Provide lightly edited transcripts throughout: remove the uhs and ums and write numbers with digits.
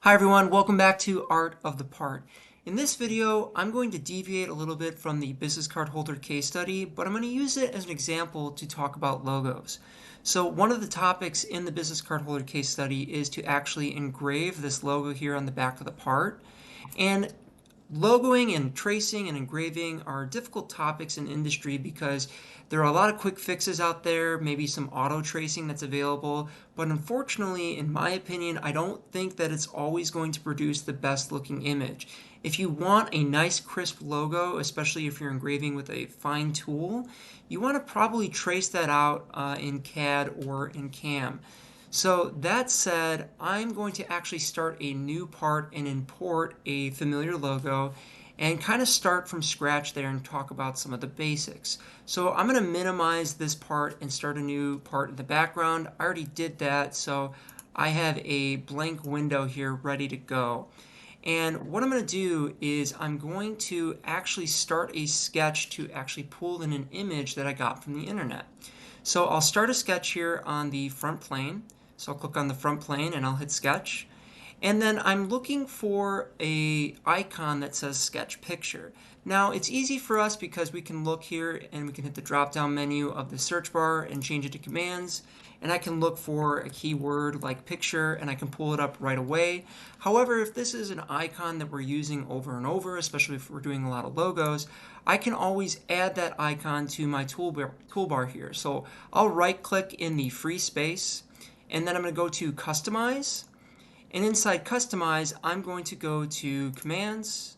Hi everyone, welcome back to Art of the Part. In this video, I'm going to deviate a little bit from the business card holder case study, but I'm going to use it as an example to talk about logos. So one of the topics in the business card holder case study is to actually engrave this logo here on the back of the part. And logoing and tracing and engraving are difficult topics in industry because there are a lot of quick fixes out there, maybe some auto tracing that's available, but unfortunately, in my opinion, I don't think that it's always going to produce the best looking image. If you want a nice crisp logo, especially if you're engraving with a fine tool, you want to probably trace that out in CAD or in CAM. So that said, I'm going to actually start a new part and import a familiar logo and kind of start from scratch there and talk about some of the basics. So I'm going to minimize this part and start a new part in the background. I already did that, so I have a blank window here ready to go. And what I'm going to do is I'm going to actually start a sketch to actually pull in an image that I got from the internet. So I'll start a sketch here on the front plane. So I'll click on the front plane and I'll hit sketch. And then I'm looking for a icon that says sketch picture. Now it's easy for us because we can look here and we can hit the drop down menu of the search bar and change it to commands. And I can look for a keyword like picture and I can pull it up right away. However, if this is an icon that we're using over and over, especially if we're doing a lot of logos, I can always add that icon to my toolbar here. So I'll right click in the free space and then I'm going to go to customize. And inside customize, I'm going to go to commands.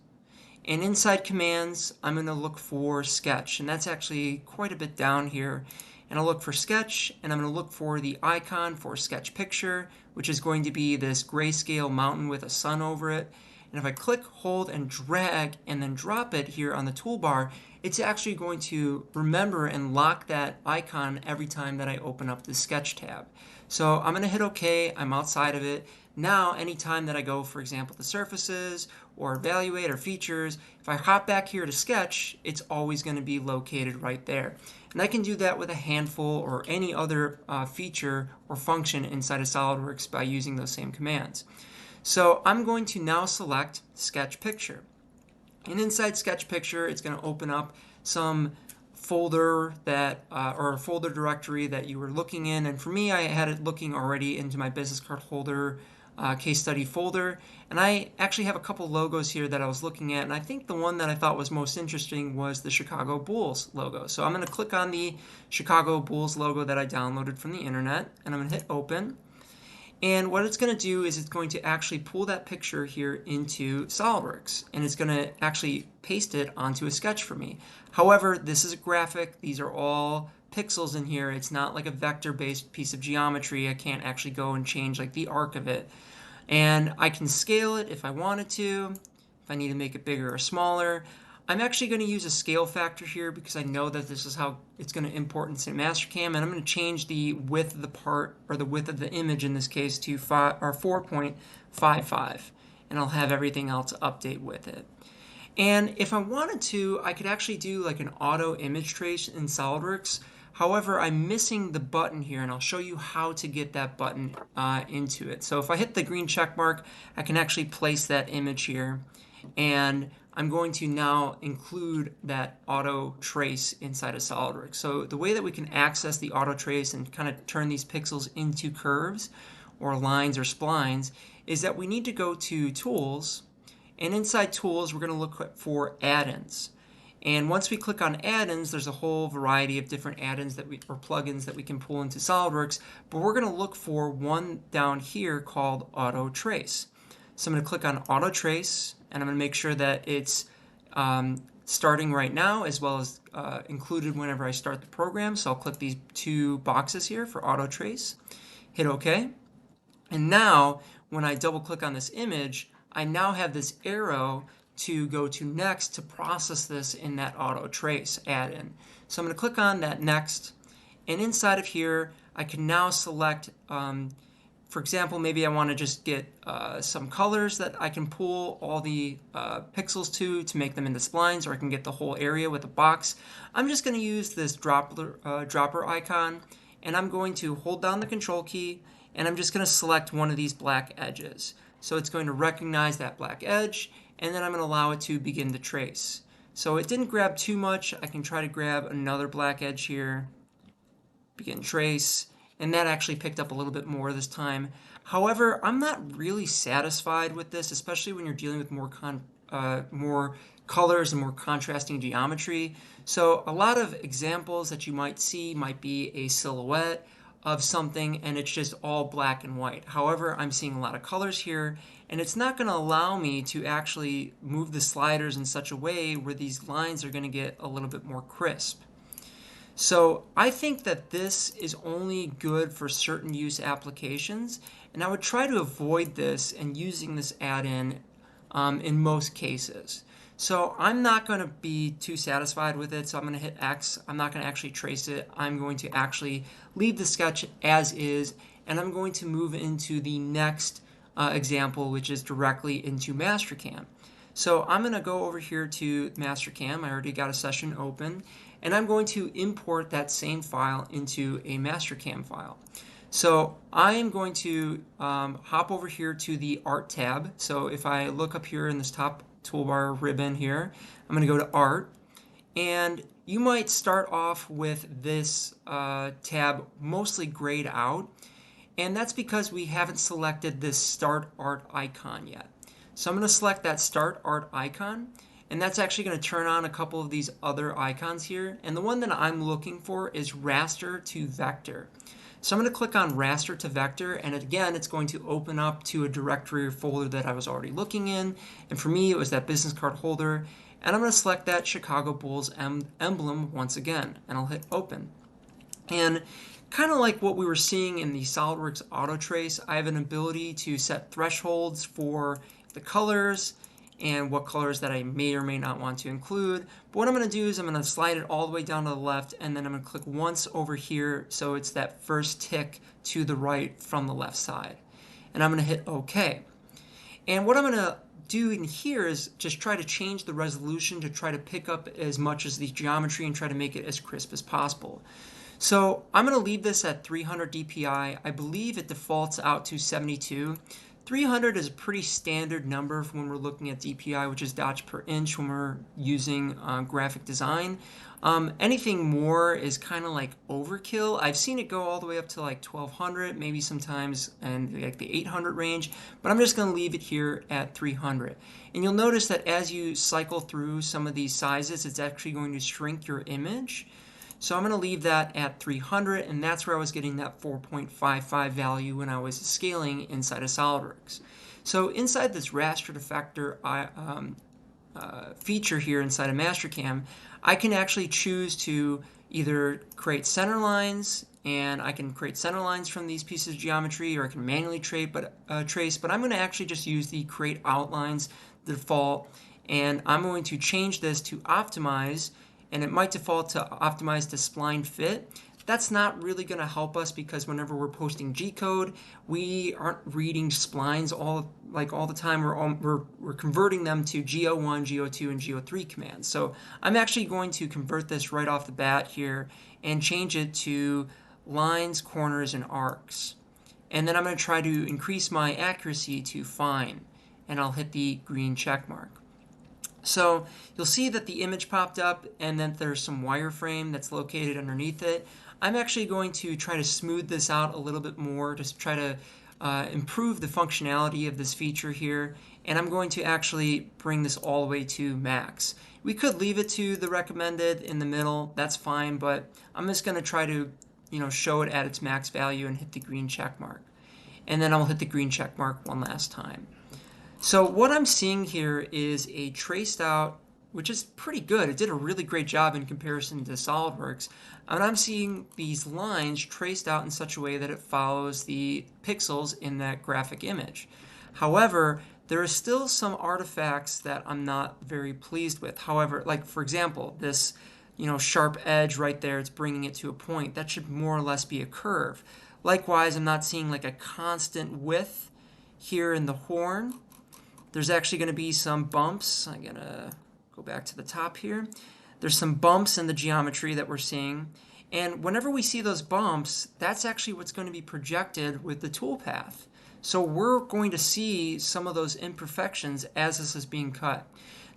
And inside commands, I'm going to look for sketch. And that's actually quite a bit down here. And I'll look for sketch, and I'm going to look for the icon for sketch picture, which is going to be this grayscale mountain with a sun over it. And if I click, hold, and drag, and then drop it here on the toolbar, it's actually going to remember and lock that icon every time that I open up the sketch tab. So I'm going to hit OK. I'm outside of it. Now, anytime that I go, for example, to surfaces or evaluate or features, if I hop back here to sketch, it's always going to be located right there. And I can do that with a handful or any other feature or function inside of SolidWorks by using those same commands. So I'm going to now select sketch picture. And inside sketch picture, it's going to open up some folder that or a folder directory that you were looking in. And for me, I had it looking already into my business card holder case study folder. And I actually have a couple logos here that I was looking at. And I think the one that I thought was most interesting was the Chicago Bulls logo. So I'm going to click on the Chicago Bulls logo that I downloaded from the internet. And I'm going to hit open. And what it's going to do is it's going to actually pull that picture here into SolidWorks. And it's going to actually paste it onto a sketch for me. However, this is a graphic. These are all pixels in here. It's not like a vector-based piece of geometry. I can't actually go and change like the arc of it. And I can scale it if I wanted to, if I need to make it bigger or smaller. I'm actually going to use a scale factor here because I know that this is how it's going to import into MasterCam, and I'm going to change the width of the part, or the width of the image in this case, to 4.55, and I'll have everything else update with it. And if I wanted to, I could actually do like an auto image trace in SolidWorks. However, I'm missing the button here, and I'll show you how to get that button into it. So if I hit the green check mark, I can actually place that image here, and I'm going to now include that auto trace inside of SolidWorks. So the way that we can access the auto trace and kind of turn these pixels into curves or lines or splines is that we need to go to Tools, and inside Tools we're going to look for add-ins. And once we click on add-ins, there's a whole variety of different add-ins that or plugins that we can pull into SolidWorks, but we're going to look for one down here called Auto Trace. So I'm going to click on Auto Trace, and I'm going to make sure that it's starting right now as well as included whenever I start the program. So I'll click these two boxes here for Auto Trace, hit OK. And now when I double click on this image, I now have this arrow to go to next to process this in that auto trace add-in. So I'm going to click on that next, and inside of here I can now select for example, maybe I want to just get some colors that I can pull all the pixels to make them into splines, or I can get the whole area with a box. I'm just going to use this dropper icon, and I'm going to hold down the control key, and I'm just going to select one of these black edges. So it's going to recognize that black edge, and then I'm going to allow it to begin to trace. So it didn't grab too much. I can try to grab another black edge here, begin trace, and that actually picked up a little bit more this time. However, I'm not really satisfied with this, especially when you're dealing with more colors and more contrasting geometry. So a lot of examples that you might see might be a silhouette of something and it's just all black and white. However, I'm seeing a lot of colors here, and it's not going to allow me to actually move the sliders in such a way where these lines are going to get a little bit more crisp. So I think that this is only good for certain use applications, and I would try to avoid this and using this add-in in most cases. So I'm not going to be too satisfied with it, so I'm going to hit X. I'm not going to actually trace it. I'm going to actually leave the sketch as is, and I'm going to move into the next example, which is directly into MasterCam. So I'm going to go over here to MasterCam. I already got a session open, and I'm going to import that same file into a MasterCam file. So I am going to hop over here to the Art tab. So if I look up here in this top toolbar ribbon here, I'm going to go to Art, and you might start off with this tab mostly grayed out, and that's because we haven't selected this Start Art icon yet. So I'm going to select that Start Art icon, and that's actually going to turn on a couple of these other icons here, and the one that I'm looking for is Raster to Vector. So I'm going to click on Raster to Vector, and again, it's going to open up to a directory or folder that I was already looking in, and for me, it was that business card holder, and I'm going to select that Chicago Bulls emblem once again, and I'll hit Open. And kind of like what we were seeing in the SolidWorks Auto Trace, I have an ability to set thresholds for the colors and what colors that I may or may not want to include. But what I'm going to do is I'm going to slide it all the way down to the left, and then I'm going to click once over here so it's that first tick to the right from the left side. And I'm going to hit OK. And what I'm going to do in here is just try to change the resolution to try to pick up as much as the geometry and try to make it as crisp as possible. So I'm going to leave this at 300 dpi. I believe it defaults out to 72. 300 is a pretty standard number when we're looking at DPI, which is dots per inch when we're using graphic design. Anything more is kind of like overkill. I've seen it go all the way up to like 1200, maybe sometimes in like the 800 range, but I'm just going to leave it here at 300. And you'll notice that as you cycle through some of these sizes, it's actually going to shrink your image. So I'm going to leave that at 300, and that's where I was getting that 4.55 value when I was scaling inside of SolidWorks. So inside this raster to vector feature here inside of MasterCam, I can actually choose to either create center lines, and I can create center lines from these pieces of geometry, or I can manually trace, but I'm going to actually just use the create outlines default, and I'm going to change this to optimize, and it might default to optimize to spline fit. That's not really going to help us because whenever we're posting G-code, we aren't reading splines all the time. We're converting them to G01, G02, and G03 commands. So I'm actually going to convert this right off the bat here and change it to lines, corners, and arcs. And then I'm going to try to increase my accuracy to fine, and I'll hit the green check mark. So you'll see that the image popped up and then there's some wireframe that's located underneath it. I'm actually going to try to smooth this out a little bit more, just try to improve the functionality of this feature here, and I'm going to actually bring this all the way to max. We could leave it to the recommended in the middle, that's fine, but I'm just going to try to show it at its max value and hit the green check mark. And then I'll hit the green check mark one last time. So what I'm seeing here is a traced out, which is pretty good. It did a really great job in comparison to SolidWorks. And I'm seeing these lines traced out in such a way that it follows the pixels in that graphic image. However, there are still some artifacts that I'm not very pleased with. However, like for example, this sharp edge right there, it's bringing it to a point. That should more or less be a curve. Likewise, I'm not seeing like a constant width here in the horn. There's actually going to be some bumps. I'm going to go back to the top here. There's some bumps in the geometry that we're seeing. And whenever we see those bumps, that's actually what's going to be projected with the toolpath. So we're going to see some of those imperfections as this is being cut.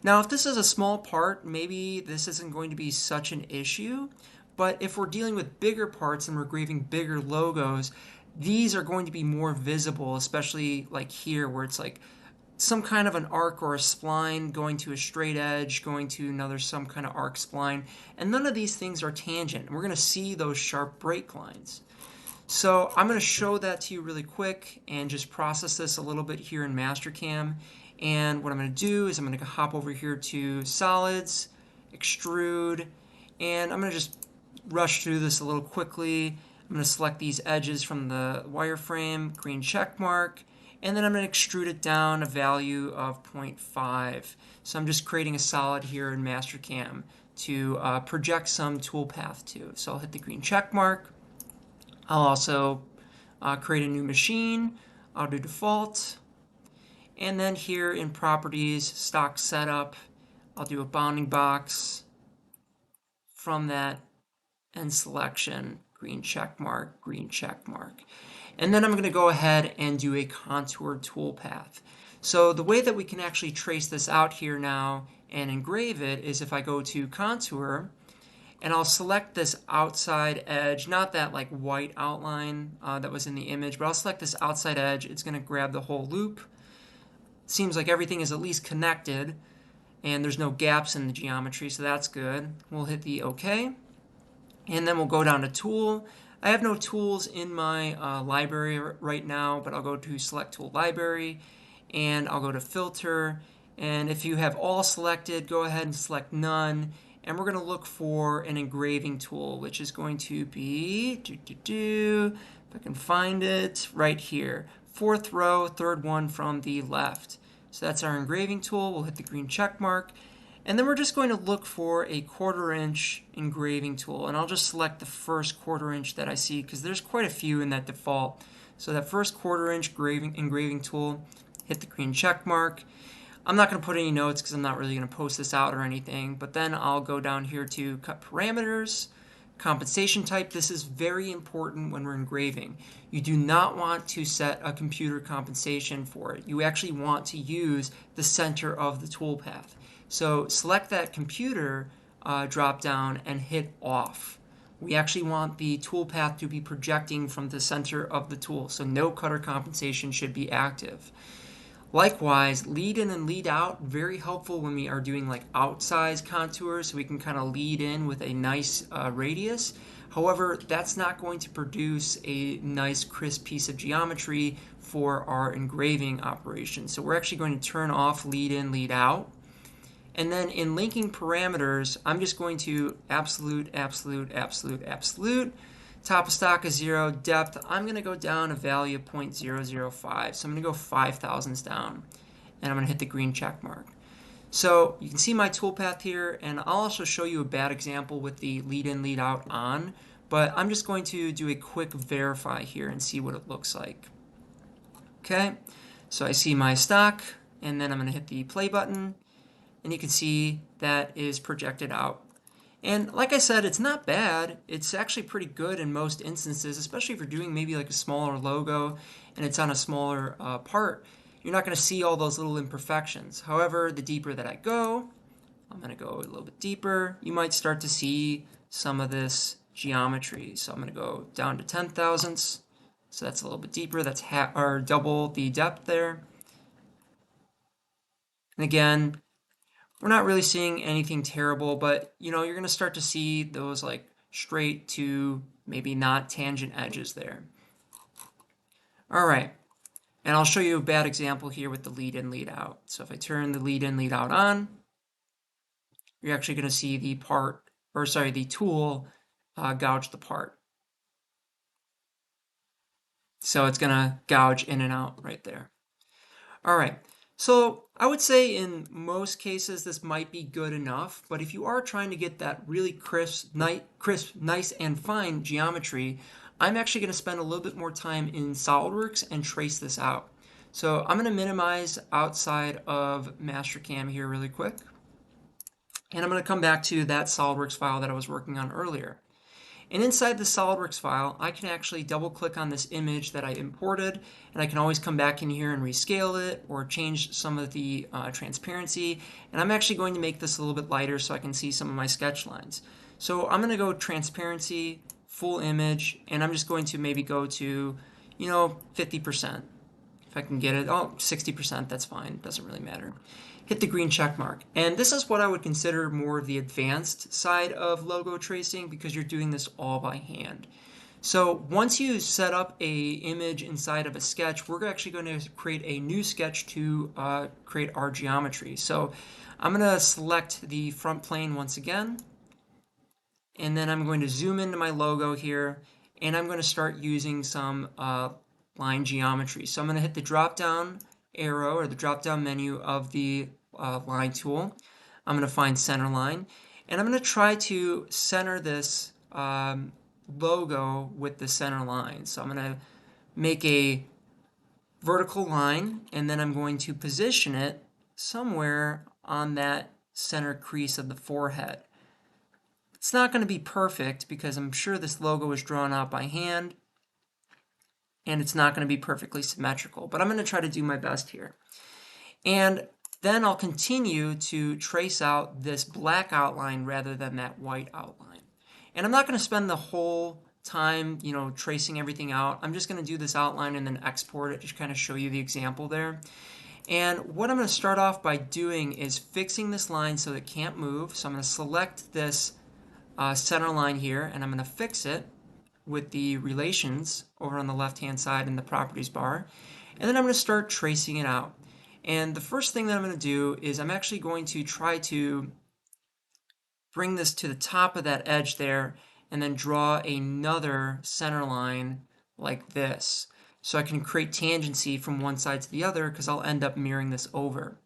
Now, if this is a small part, maybe this isn't going to be such an issue. But if we're dealing with bigger parts and we're engraving bigger logos, these are going to be more visible, especially like here where it's like some kind of an arc or a spline going to a straight edge, going to another some kind of arc spline. And none of these things are tangent. And we're going to see those sharp break lines. So I'm going to show that to you really quick and just process this a little bit here in MasterCam. And what I'm going to do is I'm going to hop over here to Solids, Extrude, and I'm going to just rush through this a little quickly. I'm going to select these edges from the wireframe, green check mark, and then I'm going to extrude it down a value of 0.5. So I'm just creating a solid here in MasterCam to project some toolpath to. So I'll hit the green check mark. I'll also create a new machine. I'll do default. And then here in properties, stock setup, I'll do a bounding box. From that, and selection, green check mark, green check mark. And then I'm going to go ahead and do a contour toolpath. So the way that we can actually trace this out here now and engrave it is if I go to contour, and I'll select this outside edge, not that like white outline that was in the image, but I'll select this outside edge. It's going to grab the whole loop. Seems like everything is at least connected and there's no gaps in the geometry, so that's good. We'll hit the OK. And then we'll go down to Tool. I have no tools in my library right now, but I'll go to Select Tool Library, and I'll go to Filter. And if you have all selected, go ahead and select None. And we're going to look for an engraving tool, which is going to be, if I can find it, right here. Fourth row, third one from the left. So that's our engraving tool. We'll hit the green check mark. And then we're just going to look for a 1/4 inch engraving tool. And I'll just select the first 1/4 inch that I see because there's quite a few in that default. So that first 1/4 inch engraving tool, hit the green check mark. I'm not going to put any notes because I'm not really going to post this out or anything. But then I'll go down here to cut parameters, compensation type. This is very important when we're engraving. You do not want to set a computer compensation for it. You actually want to use the center of the toolpath. So select that computer drop down and hit off. We actually want the toolpath to be projecting from the center of the tool. So no cutter compensation should be active. Likewise, lead in and lead out, very helpful when we are doing like outsize contours, so we can kind of lead in with a nice radius. However, that's not going to produce a nice crisp piece of geometry for our engraving operation. So we're actually going to turn off lead in, lead out. And then in linking parameters, I'm just going to absolute, absolute, absolute, absolute. Top of stock is 0. Depth, I'm going to go down a value of 0.005. So I'm going to go 5 thousandths down. And I'm going to hit the green check mark. So you can see my toolpath here. And I'll also show you a bad example with the lead in, lead out on. But I'm just going to do a quick verify here and see what it looks like. Okay, so I see my stock. And then I'm going to hit the play button. And you can see that is projected out. And like I said, it's not bad. It's actually pretty good in most instances, especially if you're doing maybe like a smaller logo and it's on a smaller part. You're not going to see all those little imperfections. However, the deeper that I go, I'm going to go a little bit deeper, you might start to see some of this geometry. So I'm going to go down to 10 thousandths. So that's a little bit deeper. That's or double the depth there. And again, we're not really seeing anything terrible, but you know, you're going to start to see those like straight to maybe not tangent edges there. All right, and I'll show you a bad example here with the lead in, lead out. So if I turn the lead in, lead out on, you're actually going to see the part, or sorry, the tool gouge the part. So it's going to gouge in and out right there. All right. So I would say in most cases this might be good enough, but if you are trying to get that really crisp, nice and fine geometry, I'm actually going to spend a little bit more time in SolidWorks and trace this out. So I'm going to minimize outside of MasterCam here really quick. And I'm going to come back to that SolidWorks file that I was working on earlier. And inside the SolidWorks file, I can actually double click on this image that I imported, and I can always come back in here and rescale it or change some of the transparency. And I'm actually going to make this a little bit lighter so I can see some of my sketch lines. So I'm going to go transparency, full image, and I'm just going to maybe go to, 50%. If I can get it, 60%, that's fine, doesn't really matter. Hit the green check mark. And this is what I would consider more of the advanced side of logo tracing because you're doing this all by hand. So once you set up a image inside of a sketch, we're actually going to create a new sketch to create our geometry. So I'm going to select the front plane once again, and then I'm going to zoom into my logo here, and I'm going to start using some line geometry. So I'm going to hit the drop down arrow or the drop down menu of the line tool. I'm going to find center line, and I'm going to try to center this logo with the center line. So I'm going to make a vertical line, and then I'm going to position it somewhere on that center crease of the forehead. It's not going to be perfect because I'm sure this logo is drawn out by hand, and it's not going to be perfectly symmetrical, but I'm going to try to do my best here. And then I'll continue to trace out this black outline rather than that white outline. And I'm not going to spend the whole time, tracing everything out. I'm just going to do this outline and then export it, just kind of show you the example there. And what I'm going to start off by doing is fixing this line so it can't move. So I'm going to select this center line here, and I'm going to fix it with the relations over on the left hand side in the properties bar, and then I'm going to start tracing it out. And the first thing that I'm going to do is I'm actually going to try to bring this to the top of that edge there and then draw another center line like this, so I can create tangency from one side to the other because I'll end up mirroring this over.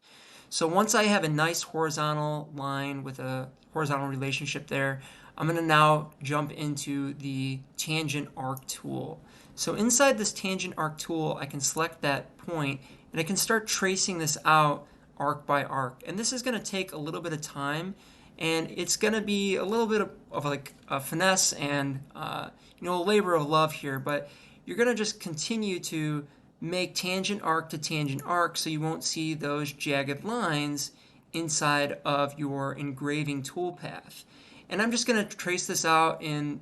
So once I have a nice horizontal line with a horizontal relationship there, I'm going to now jump into the tangent arc tool. So inside this tangent arc tool, I can select that point and I can start tracing this out arc by arc. And this is going to take a little bit of time, and it's going to be a little bit of like a finesse and a labor of love here, but you're going to just continue to make tangent arc to tangent arc so you won't see those jagged lines inside of your engraving toolpath. And I'm just going to trace this out in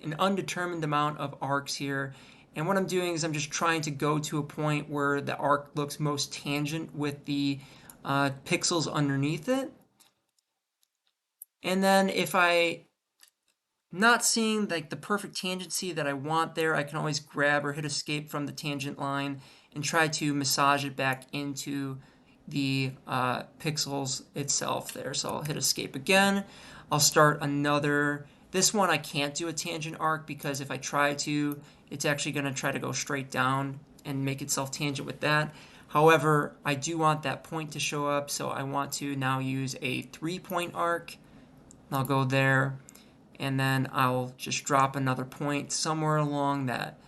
an undetermined amount of arcs here. And what I'm doing is I'm just trying to go to a point where the arc looks most tangent with the pixels underneath it. And then if I'm not seeing like the perfect tangency that I want there, I can always grab or hit escape from the tangent line and try to massage it back into the pixels itself there. So I'll hit escape again. I'll start another. This one I can't do a tangent arc because if I try to, it's actually going to try to go straight down and make itself tangent with that. However, I do want that point to show up, so I want to now use a 3-point arc. I'll go there, and then I'll just drop another point somewhere along that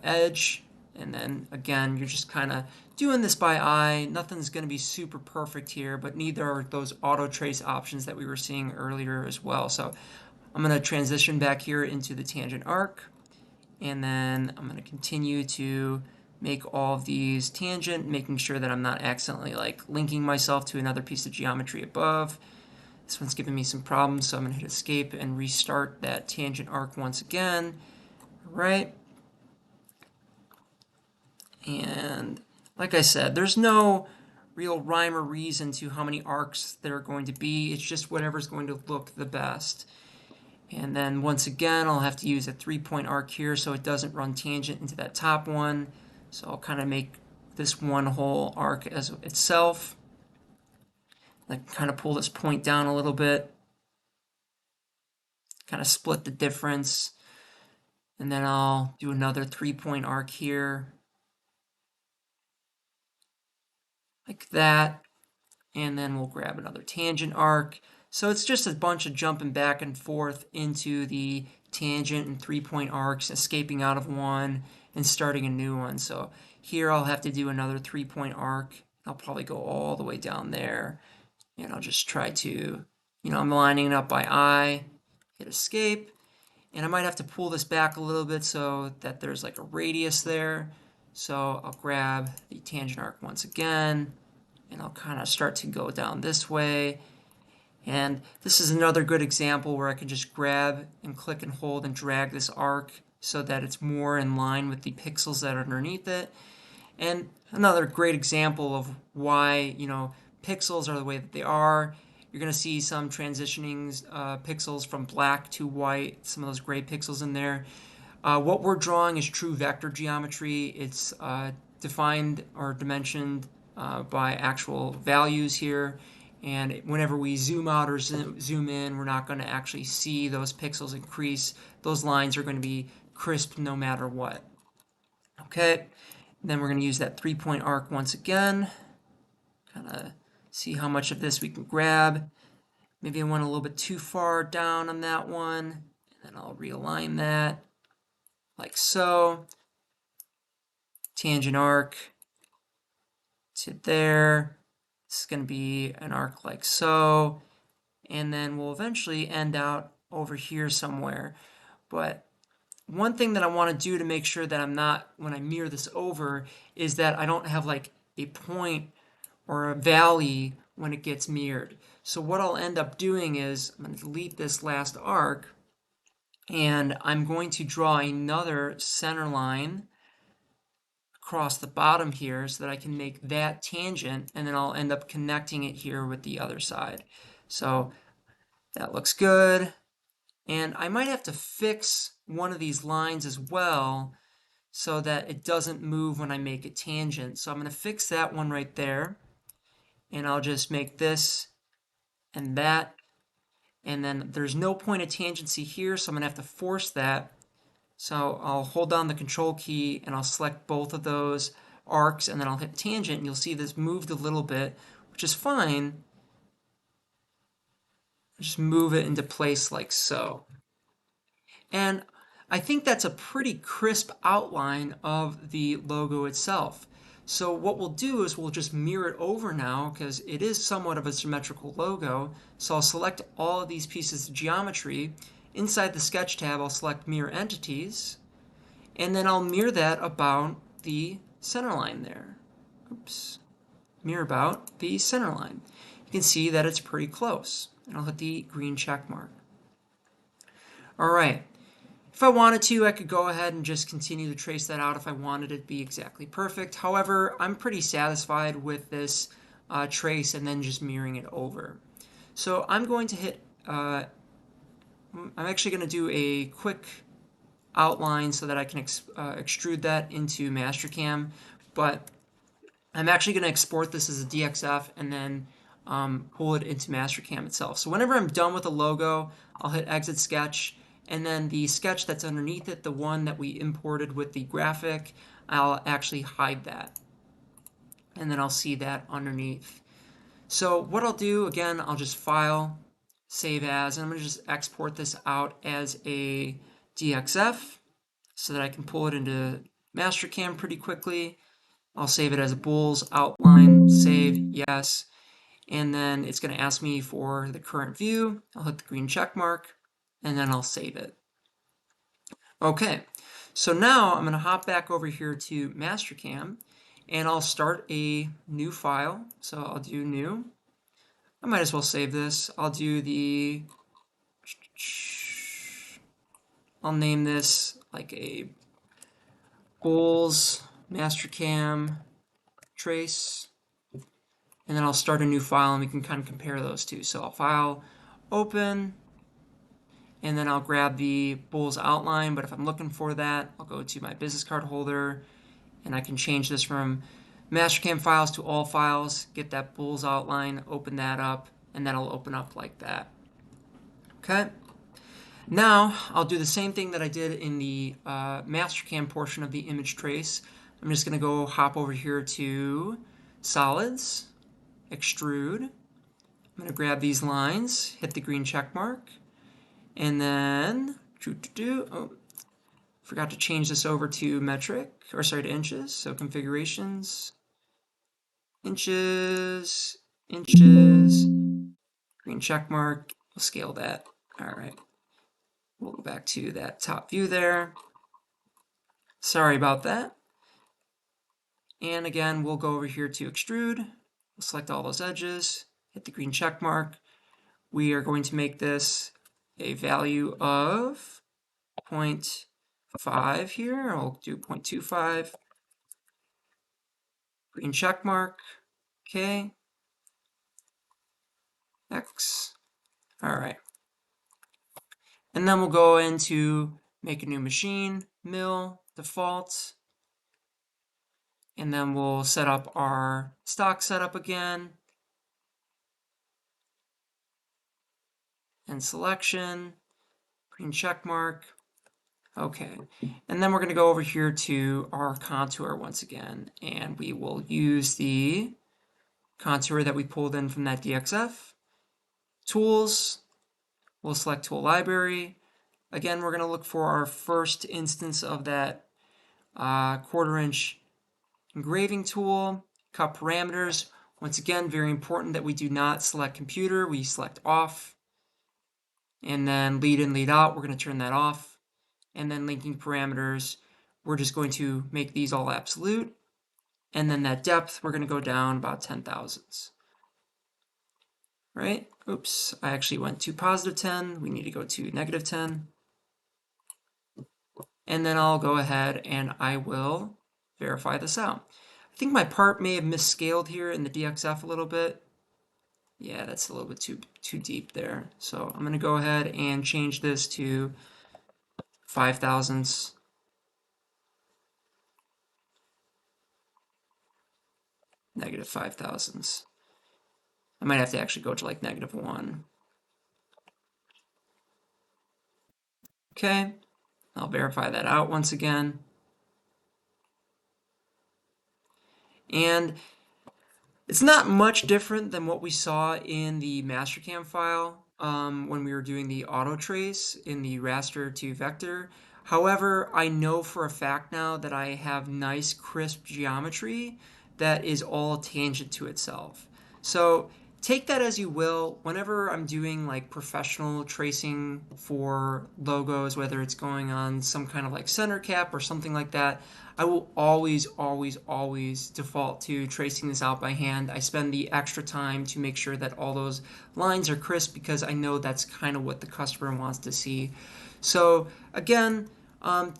edge. And then again, you're just kind of doing this by eye. Nothing's going to be super perfect here, but neither are those auto trace options that we were seeing earlier as well. So I'm going to transition back here into the tangent arc, and then I'm going to continue to make all of these tangent, making sure that I'm not accidentally like linking myself to another piece of geometry above. This one's giving me some problems, so I'm going to hit escape and restart that tangent arc once again. All right. And like I said, there's no real rhyme or reason to how many arcs there are going to be. It's just whatever's going to look the best. And then once again, I'll have to use a 3-point arc here so it doesn't run tangent into that top one. So I'll kind of make this one whole arc as itself. Like kind of pull this point down a little bit. Kind of split the difference. And then I'll do another 3-point arc here. Like that, and then we'll grab another tangent arc. So it's just a bunch of jumping back and forth into the tangent and 3-point arcs, escaping out of one and starting a new one. So here I'll have to do another 3-point arc. I'll probably go all the way down there, and I'll just try to, I'm lining it up by eye, hit escape, And I might have to pull this back a little bit so that there's like a radius there. So I'll grab the tangent arc once again, and I'll kind of start to go down this way. And this is another good example where I can just grab and click and hold and drag this arc so that it's more in line with the pixels that are underneath it. And another great example of why, pixels are the way that they are. You're going to see some transitioning pixels from black to white, some of those gray pixels in there. What we're drawing is true vector geometry. It's defined or dimensioned by actual values here. And whenever we zoom out or zoom in, we're not going to actually see those pixels increase. Those lines are going to be crisp no matter what. Okay, and then we're going to use that 3-point arc once again. Kind of see how much of this we can grab. Maybe I went a little bit too far down on that one. And then I'll realign that like so. Tangent arc to there. This is going to be an arc like so. And then we'll eventually end out over here somewhere. But one thing that I want to do to make sure that I'm not, when I mirror this over, is that I don't have like a point or a valley when it gets mirrored. So what I'll end up doing is I'm going to delete this last arc, and I'm going to draw another center line across the bottom here so that I can make that tangent, and then I'll end up connecting it here with the other side. So that looks good. And I might have to fix one of these lines as well so that it doesn't move when I make a tangent. So I'm going to fix that one right there. And I'll just make this and that. And then there's no point of tangency here, so I'm going to have to force that. So I'll hold down the control key and I'll select both of those arcs, and then I'll hit tangent, and you'll see this moved a little bit, which is fine. Just move it into place like so. And I think that's a pretty crisp outline of the logo itself. So what we'll do is we'll just mirror it over now because it is somewhat of a symmetrical logo. So I'll select all of these pieces of geometry. Inside the Sketch tab, I'll select Mirror Entities, and then I'll mirror that about the center line there. Oops. Mirror about the center line. You can see that it's pretty close. And I'll hit the green check mark. All right. If I wanted to, I could go ahead and just continue to trace that out if I wanted it to be exactly perfect. However, I'm pretty satisfied with this trace and then just mirroring it over. So I'm going to hit, I'm actually going to do a quick outline so that I can extrude that into MasterCam, but I'm actually going to export this as a DXF and then pull it into MasterCam itself. So whenever I'm done with a logo, I'll hit Exit Sketch, and then the sketch that's underneath it, the one that we imported with the graphic, I'll actually hide that. And then I'll see that underneath. So what I'll do, again, I'll just File, Save As, and I'm going to just export this out as a DXF so that I can pull it into MasterCam pretty quickly. I'll save it as a Bulls outline, save, yes. And then it's going to ask me for the current view. I'll hit the green check mark, and then I'll save it. Okay, so now I'm going to hop back over here to MasterCam, and I'll start a new file. So I'll do new. I might as well save this. I'll name this like a Bulls MasterCam trace. And then I'll start a new file and we can kind of compare those two. So I'll File, Open, and then I'll grab the Bulls outline. But if I'm looking for that, I'll go to my business card holder and I can change this from MasterCam files to all files, get that Bulls outline, open that up, and that'll open up like that. Okay. Now I'll do the same thing that I did in the MasterCam portion of the image trace. I'm just going to go hop over here to Solids, Extrude. I'm going to grab these lines, hit the green check mark, and then forgot to change this over to to inches. So configurations, inches, green check mark. We'll scale that. All right. We'll go back to that top view there. Sorry about that. And again, we'll go over here to extrude. We'll select all those edges, hit the green check mark. We are going to make this a value of 0.5 here. I'll do 0.25. Green check mark. Okay. X. All right. And then we'll go into make a new machine, mill, default. And then we'll set up our stock setup again. And selection, green check mark. Okay, and then we're going to go over here to our contour once again, and we will use the contour that we pulled in from that DXF. Tools, we'll select Tool Library. Again, we're going to look for our first instance of that 1/4 inch engraving tool. Cut parameters. Once again, very important that we do not select computer, we select off. And then lead in, lead out, we're going to turn that off. And then linking parameters, we're just going to make these all absolute. And then that depth, we're going to go down about 10 thousandths. Right? Oops, I actually went to +10. We need to go to -10. And then I'll go ahead and I will verify this out. I think my part may have misscaled here in the DXF a little bit. Yeah, that's a little bit too deep there. So I'm going to go ahead and change this to 5 thousandths. -5 thousandths. I might have to actually go to like -1. Okay, I'll verify that out once again. And it's not much different than what we saw in the MasterCam file when we were doing the auto trace in the raster to vector. However, I know for a fact now that I have nice crisp geometry that is all tangent to itself. So take that as you will. Whenever I'm doing like professional tracing for logos, whether it's going on some kind of like center cap or something like that, I will always, always, always default to tracing this out by hand. I spend the extra time to make sure that all those lines are crisp because I know that's kind of what the customer wants to see. So again,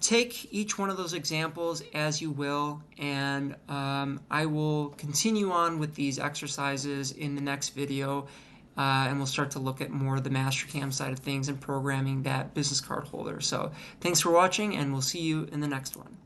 take each one of those examples as you will, and I will continue on with these exercises in the next video, and we'll start to look at more of the MasterCam side of things and programming that business card holder. So thanks for watching, and we'll see you in the next one.